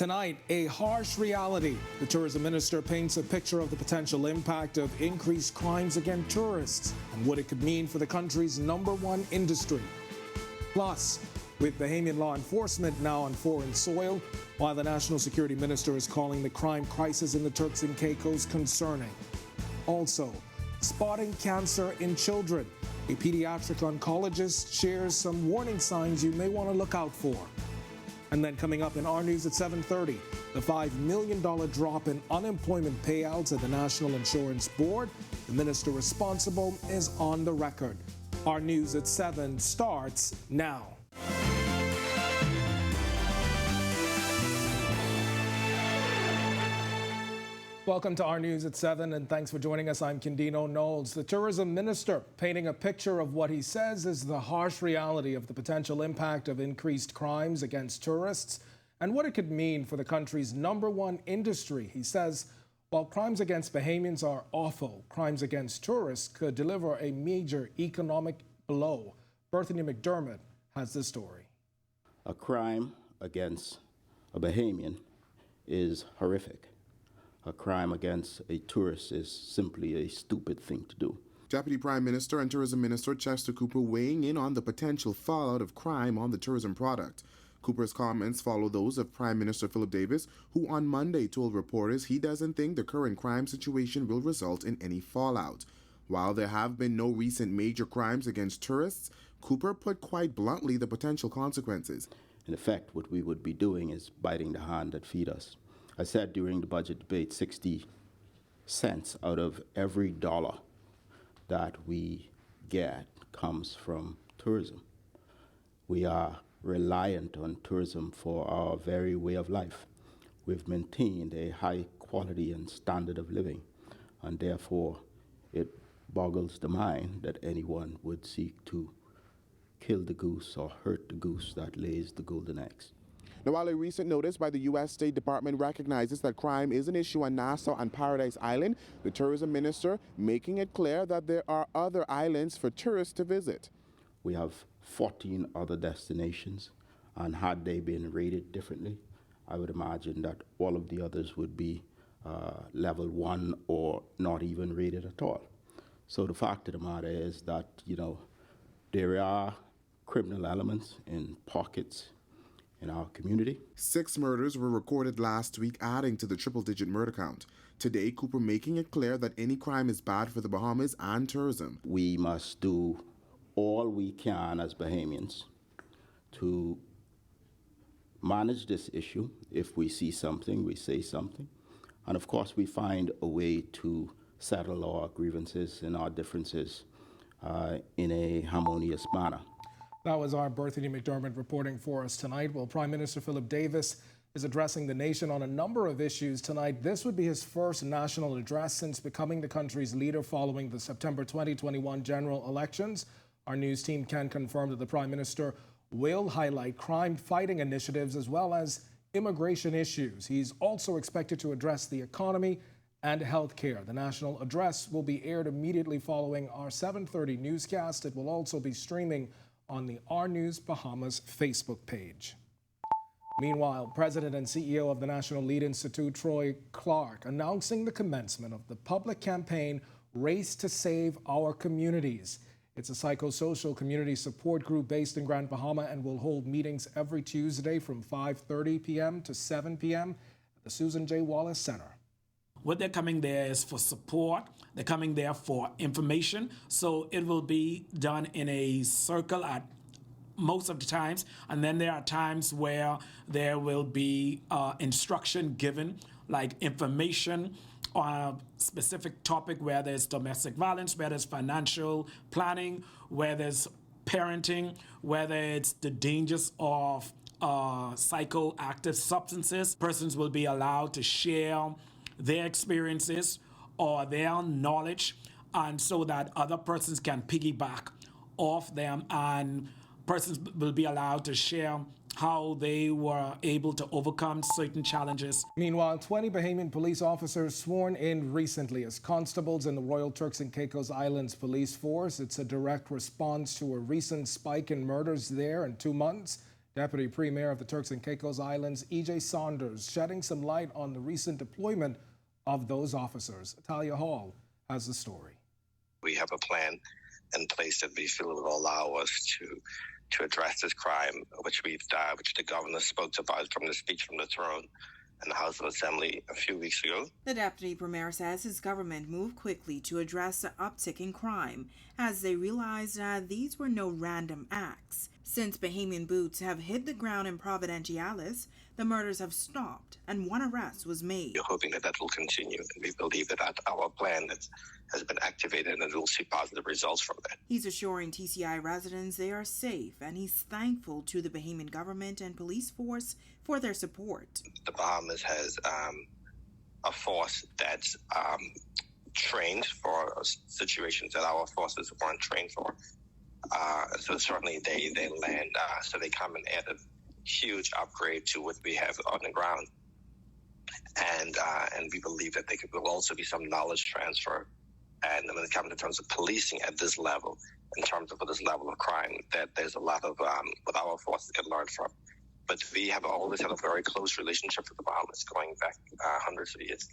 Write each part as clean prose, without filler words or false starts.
Tonight, a harsh reality. The tourism minister paints a picture of the potential impact of increased crimes against tourists and what it could mean for the country's #1 industry. Plus, with Bahamian law enforcement now on foreign soil, while the national security minister is calling the crime crisis in the Turks and Caicos concerning. Also, spotting cancer in children. A pediatric oncologist shares some warning signs you may want to look out for. And then coming up in our news at 7:30, the $5 million drop in unemployment payouts at the National Insurance Board. The minister responsible is on the record. Our news at 7 starts now. Welcome to our news at 7, and thanks for joining us. I'm Kendino Knowles. The tourism minister painting a picture of what he says is the harsh reality of the potential impact of increased crimes against tourists and what it could mean for the country's #1 industry. He says, while crimes against Bahamians are awful, crimes against tourists could deliver a major economic blow. Berthany McDermott has this story. A crime against a Bahamian is horrific. A crime against a tourist is simply a stupid thing to do. Deputy Prime Minister and Tourism Minister Chester Cooper weighing in on the potential fallout of crime on the tourism product. Cooper's comments follow those of Prime Minister Philip Davis, who on Monday told reporters he doesn't think the current crime situation will result in any fallout. While there have been no recent major crimes against tourists, Cooper put quite bluntly the potential consequences. In effect, what we would be doing is biting the hand that feeds us. I said during the budget debate, 60 cents out of every dollar that we get comes from tourism. We are reliant on tourism for our very way of life. We've maintained a high quality and standard of living, and therefore it boggles the mind that anyone would seek to kill the goose or hurt the goose that lays the golden eggs. Now, while a recent notice by the U.S. State Department recognizes that crime is an issue on Nassau and Paradise Island, the tourism minister making it clear that there are other islands for tourists to visit. We have 14 other destinations, and had they been rated differently, I would imagine that all of the others would be level 1 or not even rated at all. So the fact of the matter is that, there are criminal elements in pockets in our community. 6 murders were recorded last week, adding to the triple-digit murder count. Today, Cooper making it clear that any crime is bad for the Bahamas and tourism. We must do all we can as Bahamians to manage this issue. If we see something, we say something. And of course, we find a way to settle our grievances and our differences in a harmonious manner. That was our Berthany McDermott reporting for us tonight. Well, Prime Minister Philip Davis is addressing the nation on a number of issues tonight. This would be his first national address since becoming the country's leader following the September 2021 general elections. Our news team can confirm that the Prime Minister will highlight crime-fighting initiatives as well as immigration issues. He's also expected to address the economy and healthcare. The national address will be aired immediately following our 7:30 newscast. It will also be streaming on the Our News Bahamas Facebook page. Meanwhile, President and CEO of the National Lead Institute, Troy Clark, announcing the commencement of the public campaign Race to Save Our Communities. It's a psychosocial community support group based in Grand Bahama and will hold meetings every Tuesday from 5:30 p.m. to 7 p.m. at the Susan J. Wallace Center. What they're coming there is for support. They're coming there for information. So it will be done in a circle at most of the times. And then there are times where there will be instruction given, like information on a specific topic, where there's domestic violence, where there's financial planning, where there's parenting, whether it's the dangers of psychoactive substances. Persons will be allowed to share their experiences or their knowledge, and so that other persons can piggyback off them, and persons will be allowed to share how they were able to overcome certain challenges. Meanwhile, 20 Bahamian police officers sworn in recently as constables in the Royal Turks and Caicos Islands Police Force. It's a direct response to a recent spike in murders there in 2 months. Deputy Premier of the Turks and Caicos Islands, E.J. Saunders, shedding some light on the recent deployment of those officers. Talia Hall has the story. We have a plan in place that we feel will allow us to address this crime, which the governor spoke about from the speech from the throne in the House of Assembly a few weeks ago. The Deputy Premier says his government moved quickly to address the uptick in crime as they realized that these were no random acts. Since Bahamian boots have hit the ground in Providenciales, the murders have stopped and one arrest was made. We're hoping that will continue, and we believe that our plan has been activated and we'll see positive results from that. He's assuring TCI residents they are safe, and he's thankful to the Bahamian government and police force for their support. The Bahamas has a force that's trained for situations that our forces weren't trained for. So certainly they land, so they come and add a huge upgrade to what we have on the ground. And we believe that there will also be some knowledge transfer. And when it comes in terms of policing at this level, in terms of this level of crime, that there's a lot of what our forces can learn from. But we have always had a very close relationship with the Bahamas, going back hundreds of years.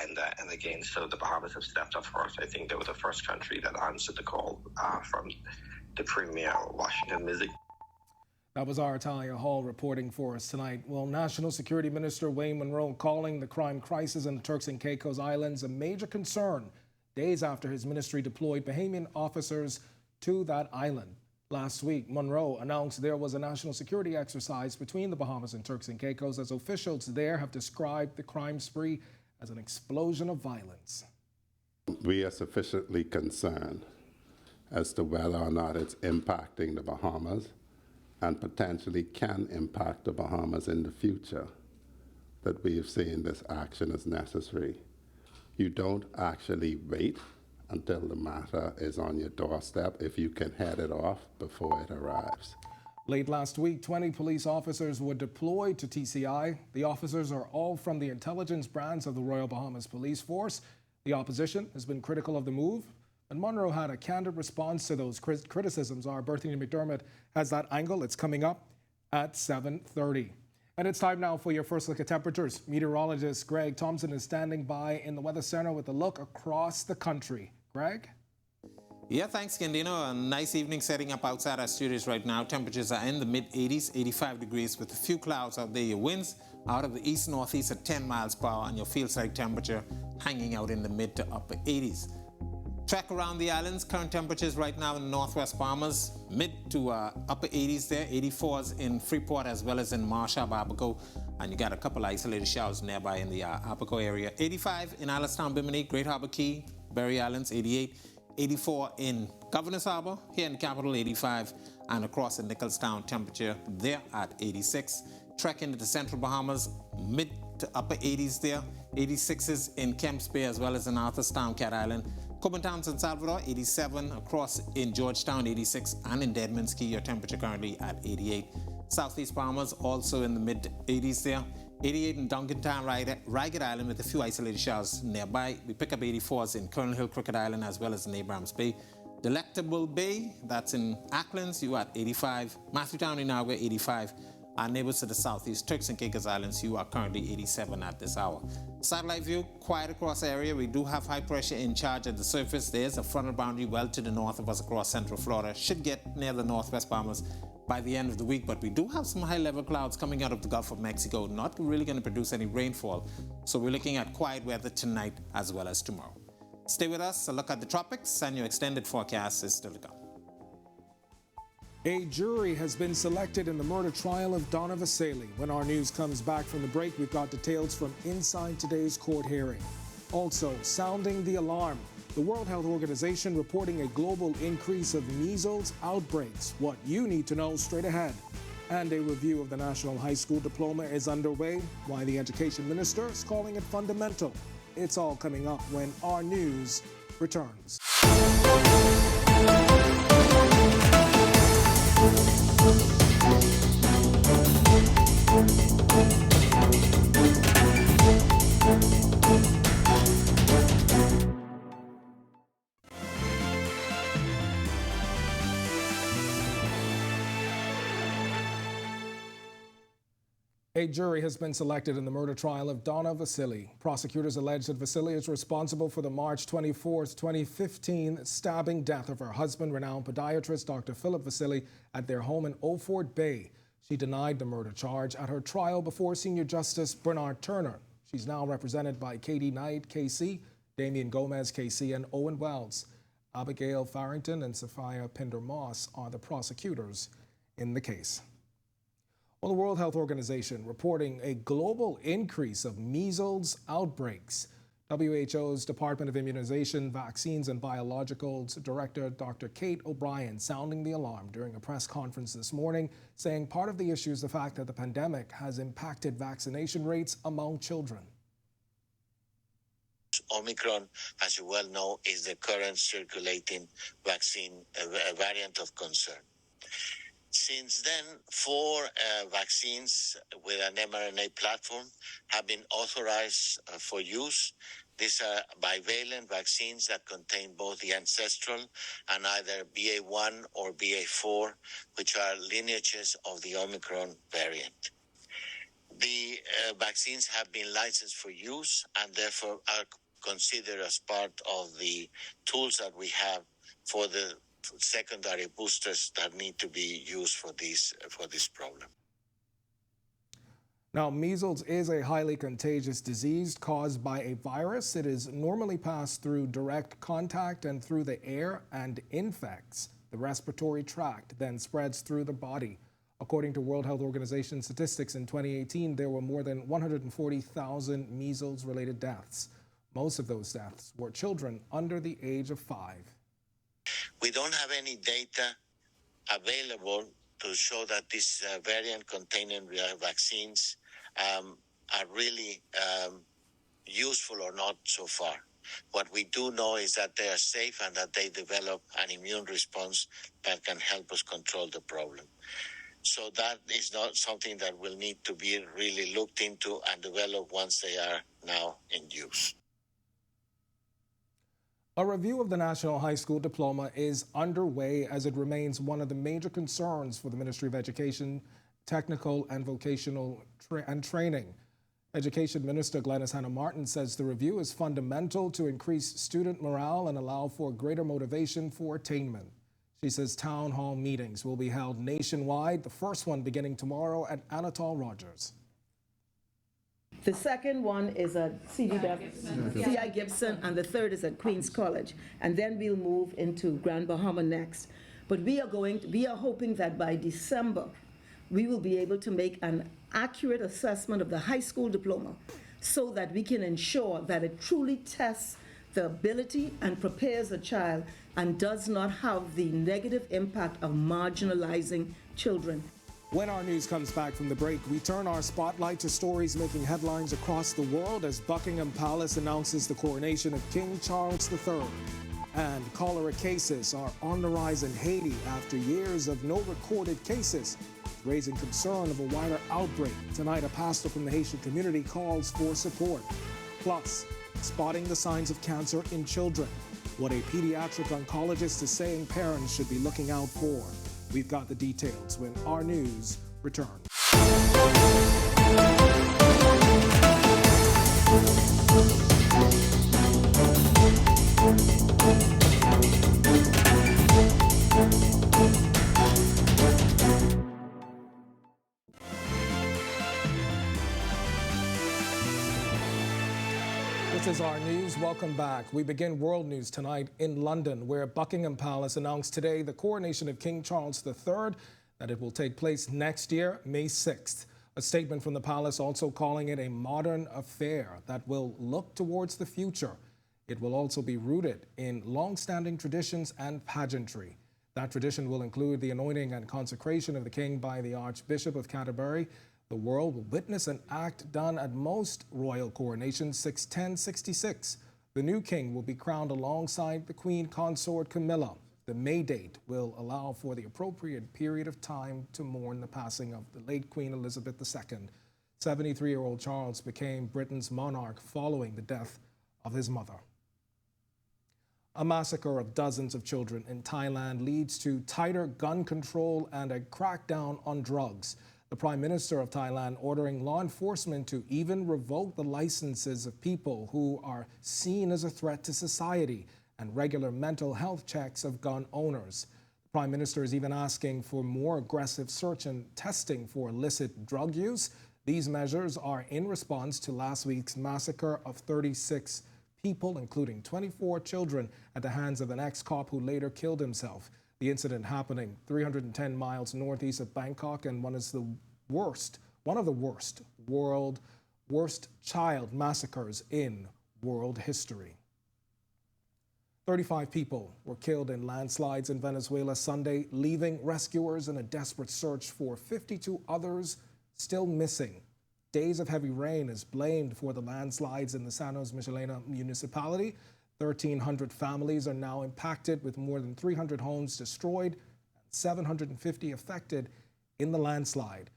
And again, so the Bahamas have stepped up for us. I think they were the first country that answered the call from the Premier of Washington, Mizzy. That was our Talia Hall reporting for us tonight. Well, National Security Minister Wayne Munro calling the crime crisis in the Turks and Caicos Islands a major concern days after his ministry deployed Bahamian officers to that island. Last week, Munro announced there was a national security exercise between the Bahamas and Turks and Caicos as officials there have described the crime spree as an explosion of violence. We are sufficiently concerned as to whether or not it's impacting the Bahamas and potentially can impact the Bahamas in the future that we have seen this action as necessary. You don't actually wait until the matter is on your doorstep if you can head it off before it arrives. Late last week, 20 police officers were deployed to TCI. The officers are all from the intelligence branch of the Royal Bahamas Police Force. The opposition has been critical of the move, and Munro had a candid response to those criticisms. Our Berthany McDermott has that angle. It's coming up at 7:30. And it's time now for your first look at temperatures. Meteorologist Greg Thompson is standing by in the Weather Center with a look across the country. Greg? Yeah, thanks, Gandino. A nice evening setting up outside our studios right now. Temperatures are in the mid-80s, 85 degrees with a few clouds out there. Your winds out of the east-northeast at 10 miles per hour, and your field side temperature hanging out in the mid to upper 80s. Track around the islands, current temperatures right now in the northwest Bahamas, mid to upper 80s there, 84s in Freeport as well as in Marshall, Abaco, and you got a couple isolated showers nearby in the Abaco area. 85 in Alistown, Bimini, Great Harbor Key, Berry Islands, 88. 84 in Governor's Harbor, here in the capital, 85, and across in Nicholstown, temperature there at 86. Trek into the central Bahamas, mid to upper 80s there, 86s in Kemps Bay as well as in Arthurstown, Cat Island. Copenhagen, San Salvador, 87, across in Georgetown, 86, and in Deadman's Key, your temperature currently at 88. Southeast Bahamas, also in the mid-80s there. 88 in Duncantown, Ragged Island with a few isolated showers nearby. We pick up 84s in Colonel Hill, Crooked Island, as well as in Abrahams Bay. Delectable Bay, that's in Acklands, you are at 85. Matthewtown, Inagua, 85. Our neighbors to the southeast, Turks and Caicos Islands, you are currently 87 at this hour. Satellite view, quiet across the area. We do have high pressure in charge at the surface. There's a frontal boundary well to the north of us across central Florida. Should get near the northwest Bahamas by the end of the week, but we do have some high-level clouds coming out of the Gulf of Mexico, not really going to produce any rainfall. So we're looking at quiet weather tonight as well as tomorrow. Stay with us, a look at the tropics, and your extended forecast is still to come. A jury has been selected in the murder trial of Donna Vasili. When our news comes back from the break, we've got details from inside today's court hearing. Also, sounding the alarm. The World Health Organization reporting a global increase of measles outbreaks. What you need to know straight ahead. And a review of the National High School Diploma is underway. Why the Education Minister is calling it fundamental. It's all coming up when our news returns. A jury has been selected in the murder trial of Donna Vasily. Prosecutors allege that Vasily is responsible for the March 24, 2015 stabbing death of her husband, renowned podiatrist Dr. Philip Vasily, at their home in Old Fort Bay. She denied the murder charge at her trial before Senior Justice Bernard Turner. She's now represented by Katie Knight, KC, Damian Gomez, KC, and Owen Wells. Abigail Farrington and Sophia Pinder-Moss are the prosecutors in the case. Well, the World Health Organization reporting a global increase of measles outbreaks. WHO's Department of Immunization, Vaccines and Biologicals Director Dr. Kate O'Brien sounding the alarm during a press conference this morning, saying part of the issue is the fact that the pandemic has impacted vaccination rates among children. Omicron, as you well know, is the current circulating vaccine variant of concern. Since then, 4 vaccines with an mRNA platform have been authorized for use. These are bivalent vaccines that contain both the ancestral and either BA1 or BA4, which are lineages of the Omicron variant. The vaccines have been licensed for use and therefore are considered as part of the tools that we have for the secondary boosters that need to be used for this problem. Now, measles is a highly contagious disease caused by a virus. It is normally passed through direct contact and through the air and infects the respiratory tract, then spreads through the body. According to World Health Organization statistics in 2018, there were more than 140,000 measles-related deaths. Most of those deaths were children under the age of 5. We don't have any data available to show that this variant containing vaccines are really useful or not so far. What we do know is that they are safe and that they develop an immune response that can help us control the problem. So that is not something that will need to be really looked into and developed once they are now in use. A review of the National High School Diploma is underway as it remains one of the major concerns for the Ministry of Education, Technical and Vocational Training. Education Minister Glenys Hanna-Martin says the review is fundamental to increase student morale and allow for greater motivation for attainment. She says town hall meetings will be held nationwide, the first one beginning tomorrow at Anatole Rogers. The second one is at C.I. Gibson, and the third is at Queens College. And then we'll move into Grand Bahama next. But we are hoping that by December, we will be able to make an accurate assessment of the high school diploma so that we can ensure that it truly tests the ability and prepares a child and does not have the negative impact of marginalizing children. When our news comes back from the break, we turn our spotlight to stories making headlines across the world as Buckingham Palace announces the coronation of King Charles III. And cholera cases are on the rise in Haiti after years of no recorded cases, raising concern of a wider outbreak. Tonight, a pastor from the Haitian community calls for support. Plus, spotting the signs of cancer in children, what a pediatric oncologist is saying parents should be looking out for. We've got the details when our news returns. This is our news. Welcome back. We begin world news tonight in London, where Buckingham Palace announced today the coronation of King Charles III, that it will take place next year, May 6th. A statement from the palace also calling it a modern affair that will look towards the future. It will also be rooted in long-standing traditions and pageantry. That tradition will include the anointing and consecration of the king by the Archbishop of Canterbury. The world will witness an act done at most royal coronations since 1066. The new king will be crowned alongside the Queen Consort Camilla. The May date will allow for the appropriate period of time to mourn the passing of the late Queen Elizabeth II. 73-year-old Charles became Britain's monarch following the death of his mother. A massacre of dozens of children in Thailand leads to tighter gun control and a crackdown on drugs. The Prime Minister of Thailand ordering law enforcement to even revoke the licenses of people who are seen as a threat to society and regular mental health checks of gun owners. The Prime Minister is even asking for more aggressive search and testing for illicit drug use. These measures are in response to last week's massacre of 36 people, including 24 children, at the hands of an ex-cop who later killed himself. The incident happening 310 miles northeast of Bangkok and one of the worst child massacres in world history. 35 people were killed in landslides in Venezuela Sunday, leaving rescuers in a desperate search for 52 others still missing. Days of heavy rain is blamed for the landslides in the San Jose Michelena municipality. 1,300 families are now impacted, with more than 300 homes destroyed and 750 affected in the landslide.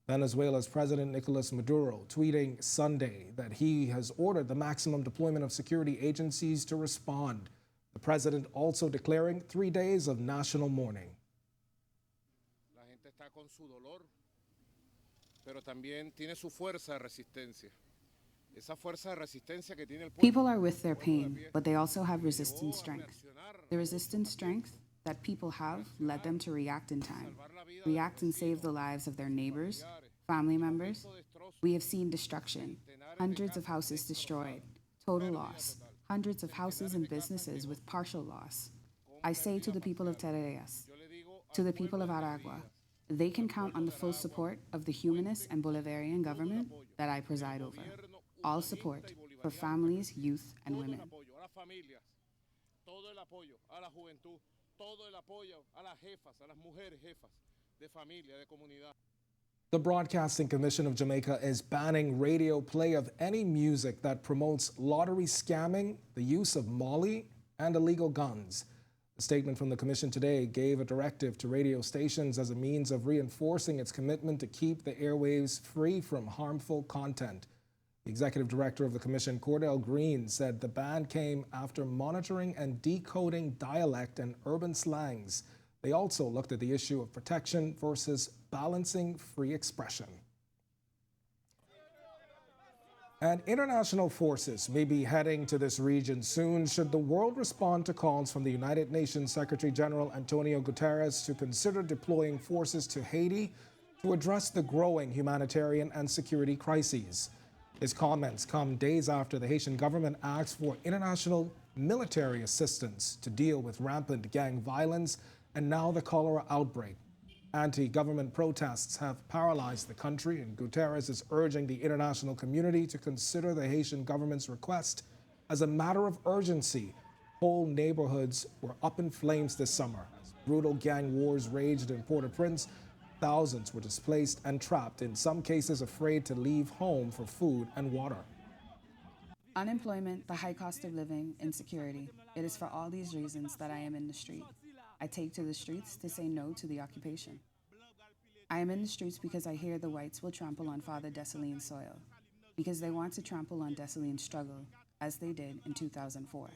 Venezuela's President Nicolas Maduro tweeting Sunday that he has ordered the maximum deployment of security agencies to respond. The president also declaring 3 days of national mourning. La gente está con su dolor, pero también tiene su fuerza de resistencia. People are with their pain, but they also have resistant strength. The resistant strength that people have led them to react in time, react and save the lives of their neighbors, family members. We have seen destruction, hundreds of houses destroyed, total loss, hundreds of houses and businesses with partial loss. I say to the people of Tereas, to the people of Aragua, they can count on the full support of the humanist and Bolivarian government that I preside over. All support for families, youth, and women. The Broadcasting Commission of Jamaica is banning radio play of any music that promotes lottery scamming, the use of Molly, and illegal guns. A statement from the Commission today gave a directive to radio stations as a means of reinforcing its commitment to keep the airwaves free from harmful content. The executive director of the Commission, Cordell Green, said the ban came after monitoring and decoding dialect and urban slangs. They also looked at the issue of protection versus balancing free expression. And international forces may be heading to this region soon should the world respond to calls from the United Nations Secretary General Antonio Guterres to consider deploying forces to Haiti to address the growing humanitarian and security crises. His comments come days after the Haitian government asked for international military assistance to deal with rampant gang violence and now the cholera outbreak. Anti-government protests have paralyzed the country, and Guterres is urging the international community to consider the Haitian government's request as a matter of urgency. Whole neighborhoods were up in flames this summer as brutal gang wars raged in Port-au-Prince. Thousands were displaced and trapped, in some cases afraid to leave home for food and water. Unemployment, the high cost of living, insecurity. It is for all these reasons that I am in the street. I take to the streets to say no to the occupation. I am in the streets because I hear the whites will trample on Father Dessalines' soil, because they want to trample on Dessalines' struggle, as they did in 2004.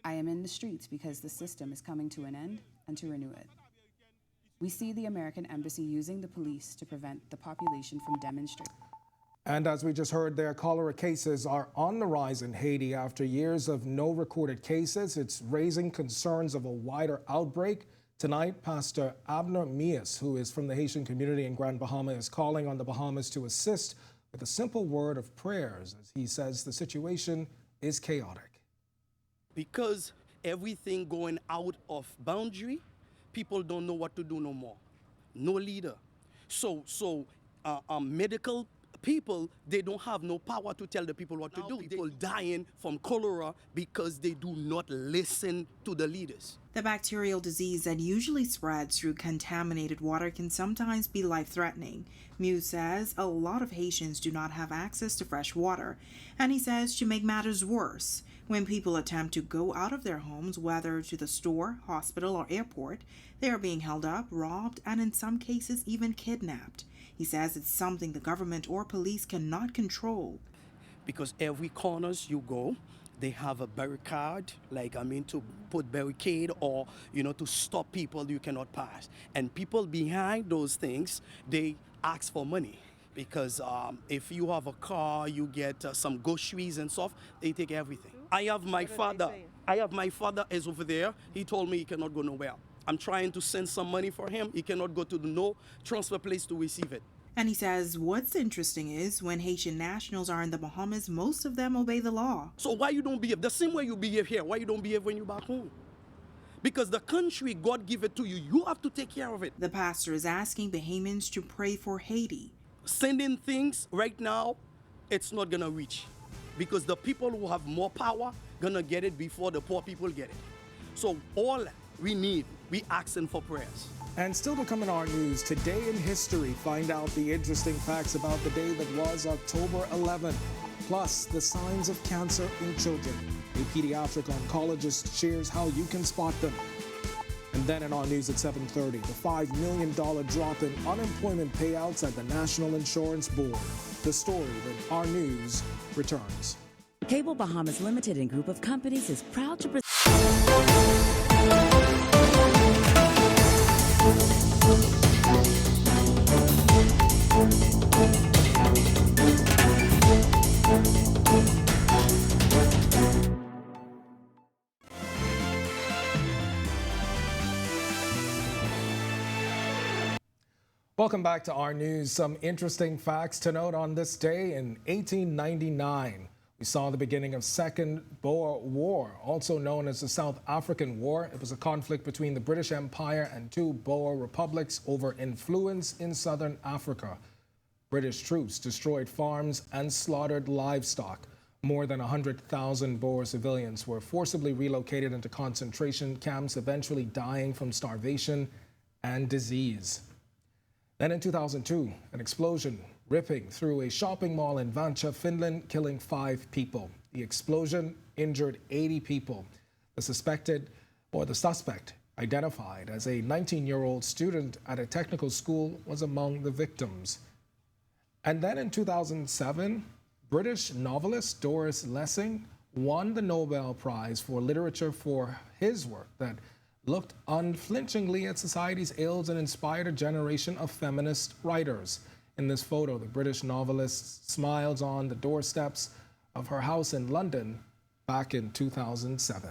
I am in the streets because the system is coming to an end and to renew it. We see the American embassy using the police to prevent the population from demonstrating. And as we just heard there, cholera cases are on the rise in Haiti after years of no recorded cases. It's raising concerns of a wider outbreak. Tonight, Pastor Abner Mias, who is from the Haitian community in Grand Bahama, is calling on the Bahamas to assist with a simple word of prayers, as he says the situation is chaotic. Because everything going out of boundary, people don't know what to do no more. No leader. So medical people, they don't have no power to tell the people what to do. People dying from cholera because they do not listen to the leaders. The bacterial disease that usually spreads through contaminated water can sometimes be life-threatening. Mew says a lot of Haitians do not have access to fresh water, and he says to make matters worse, when people attempt to go out of their homes, whether to the store, hospital, or airport, they are being held up, robbed, and in some cases even kidnapped. He says it's something the government or police cannot control. Because every corners you go, they have a barricade, to put barricade or, to stop people you cannot pass. And people behind those things, they ask for money. Because if you have a car, you get some groceries and stuff, they take everything. I have my father is over there. He told me he cannot go nowhere. I'm trying to send some money for him. He cannot go to the no transfer place to receive it. And he says what's interesting is when Haitian nationals are in the Bahamas, most of them obey the law. So why you don't behave? The same way you behave here, why you don't behave when you back home? Because the country, God give it to you. You have to take care of it. The pastor is asking Bahamians to pray for Haiti. Sending things right now, it's not gonna reach, because the people who have more power gonna get it before the poor people get it. So all we asking for prayers. And still to come in our news, today in history, find out the interesting facts about the day that was October 11th, plus the signs of cancer in children. A pediatric oncologist shares how you can spot them. And then in our news at 7:30, the $5 million drop in unemployment payouts at the National Insurance Board. The story when our news returns. Cable Bahamas Limited and Group of Companies is proud to present. Welcome back to our news. Some interesting facts to note on this day in 1899. We saw the beginning of Second Boer War, also known as the South African War. It was a conflict between the British Empire and two Boer republics over influence in southern Africa. British troops destroyed farms and slaughtered livestock. More than 100,000 Boer civilians were forcibly relocated into concentration camps, eventually dying from starvation and disease. Then in 2002, an explosion ripping through a shopping mall in Vancha, Finland, killing 5 people. The explosion injured 80 people. The suspect, identified as a 19-year-old student at a technical school, was among the victims. And then in 2007, British novelist Doris Lessing won the Nobel Prize for Literature for his work that looked unflinchingly at society's ills and inspired a generation of feminist writers. In this photo, the British novelist smiles on the doorsteps of her house in London back in 2007.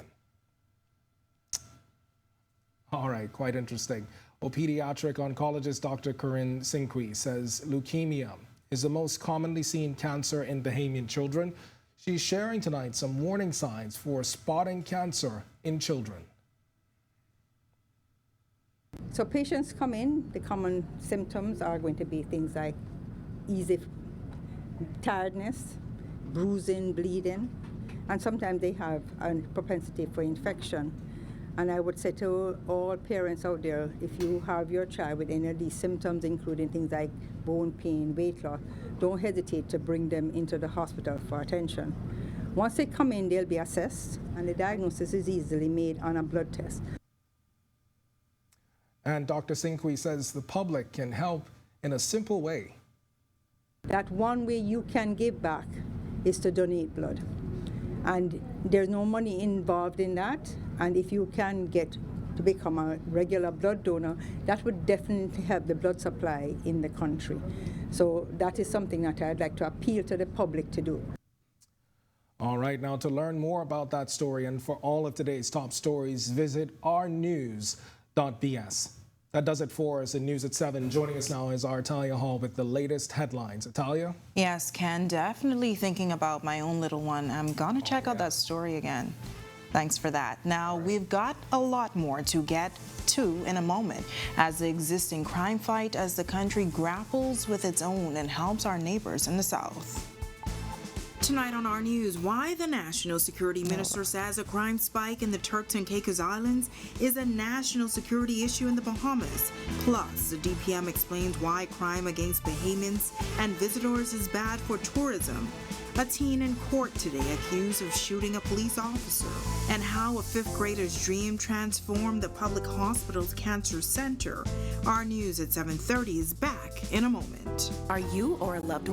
All right, quite interesting. Pediatric oncologist Dr. Corinne Sinqui says leukemia is the most commonly seen cancer in Bahamian children. She's sharing tonight some warning signs for spotting cancer in children. So patients come in, the common symptoms are going to be things like easy tiredness, bruising, bleeding, and sometimes they have a propensity for infection. And I would say to all parents out there, if you have your child with any of these symptoms, including things like bone pain, weight loss, don't hesitate to bring them into the hospital for attention. Once they come in, they'll be assessed, and the diagnosis is easily made on a blood test. And Dr. Sinqui says the public can help in a simple way. That one way you can give back is to donate blood. And there's no money involved in that. And if you can get to become a regular blood donor, that would definitely help the blood supply in the country. So that is something that I'd like to appeal to the public to do. All right, now to learn more about that story and for all of today's top stories, visit ournews.bs. That does it for us in News at 7. Joining us now is our Talia Hall with the latest headlines. Talia? Yes, Ken, definitely thinking about my own little one. I'm going to check out that story again. Thanks for that. Now, we've got a lot more to get to in a moment as the existing crime fight as the country grapples with its own and helps our neighbors in the South. Tonight on our news, why the National Security Minister says a crime spike in the Turks and Caicos Islands is a national security issue in the Bahamas. Plus, the DPM explains why crime against Bahamians and visitors is bad for tourism. A teen in court today accused of shooting a police officer. And how a 5th grader's dream transformed the public hospital's cancer center. Our news at 7:30 is back in a moment. Are you or a loved one